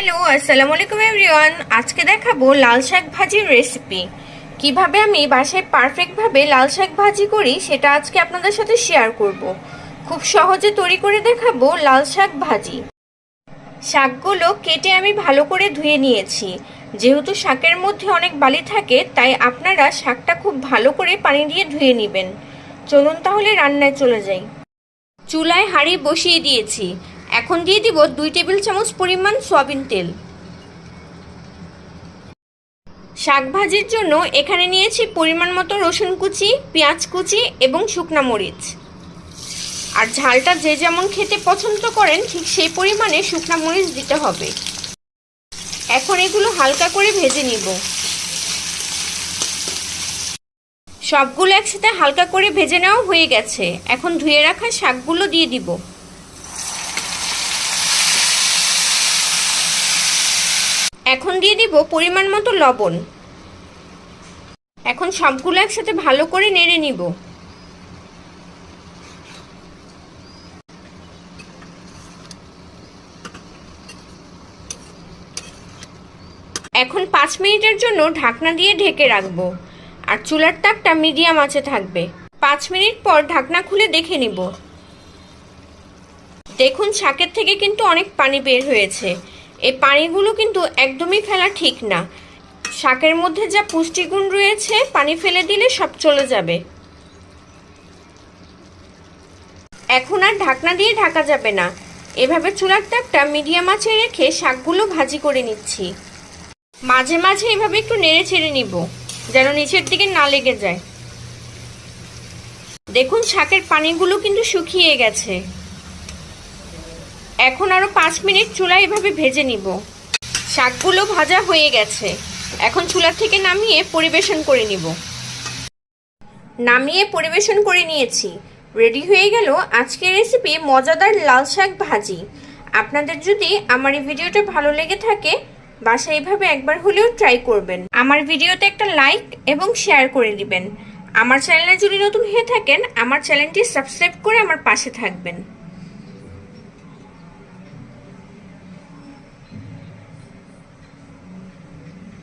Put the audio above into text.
Hello, আসসালামু আলাইকুম everyone. আজকে দেখাবো লাল শাক ভাজির রেসিপি। কিভাবে আমি বাসায় পারফেক্টভাবে লাল শাক ভাজি করি সেটা আজকে আপনাদের সাথে শেয়ার করব। খুব সহজে তৈরি করে দেখাবো লাল শাক ভাজি। শাকগুলো কেটে আমি ভালো করে ধুয়ে নিয়েছি। যেহেতু শাকের মধ্যে অনেক বালি থাকে, তাই আপনারা শাকটা খুব ভালো করে পানি দিয়ে ধুয়ে নেবেন। চলুন তাহলে রান্নায় চলে যাই। চুলায় হাঁড়ি বসিয়ে দিয়েছি। এখন দিয়ে দিব 2 টেবিল চামচ পরিমাণ সয়াবিন তেল। শাক ভাজির জন্য এখানে নিয়েছি পরিমাণ মতো রসুন কুচি, পেঁয়াজ কুচি এবং শুকনা মরিচ। আর ঝালটা যে যেমন খেতে পছন্দ করেন ঠিক সেই পরিমাণে শুকনা মরিচ দিতে হবে। এখন এগুলো হালকা করে ভেজে নিব। সবগুলো একসাথে হালকা করে ভেজে নেওয়া হয়ে গেছে। এখন ধুয়ে রাখা শাকগুলো দিয়ে দিব। এখন দিয়ে দিব পরিমাণ মতো লবণ। এখন সবগুলো একসাথে ভালো করে নেড়ে নিব। এখন 5 মিনিটের জন্য ঢাকনা দিয়ে ঢেকে রাখবো। আর চুলার তাপটা মিডিয়াম আঁচে থাকবে। 5 মিনিট পর ঢাকনা খুলে দেখে নিব। দেখুন, শাকের থেকে কিন্তু অনেক পানি বের হয়েছে। এই পানিগুলো কিন্তু একদমই ফেলা ঠিক না। শাকের মধ্যে যা পুষ্টিগুণ রয়েছে পানি ফেলে দিলে সব চলে যাবে। এখন আর ঢাকনা দিয়ে ঢাকা যাবে না। এভাবে চুলার তাপটা মিডিয়াম আঁচে রেখে শাকগুলো ভাজি করে নিচ্ছি। মাঝে মাঝে এভাবে একটু নেড়ে ছেড়ে নিব, যেন নিচের দিকে না লেগে যায়। দেখুন, শাকের পানিগুলো কিন্তু শুকিয়ে গেছে। এখন আরো 5 মিনিট চুলায় এভাবে ভেজে নিব। শাকগুলো ভাজা হয়ে গেছে। এখন চুলা থেকে নামিয়ে পরিবেশন করে নিব। নামিয়ে পরিবেশন করে নিয়েছি। রেডি হয়ে গেল আজকের রেসিপি মজাদার লাল শাক ভাজি। আপনাদের যদি আমার এই ভিডিওটা ভালো লেগে থাকে, বাসায় এইভাবে একবার হলেও ট্রাই করবেন। আমার ভিডিওতে একটা লাইক এবং শেয়ার করে দিবেন। আমার চ্যানেলে যদি নতুন হয়ে থাকেন, আমার চ্যানেলটি সাবস্ক্রাইব করে আমার পাশে থাকবেন।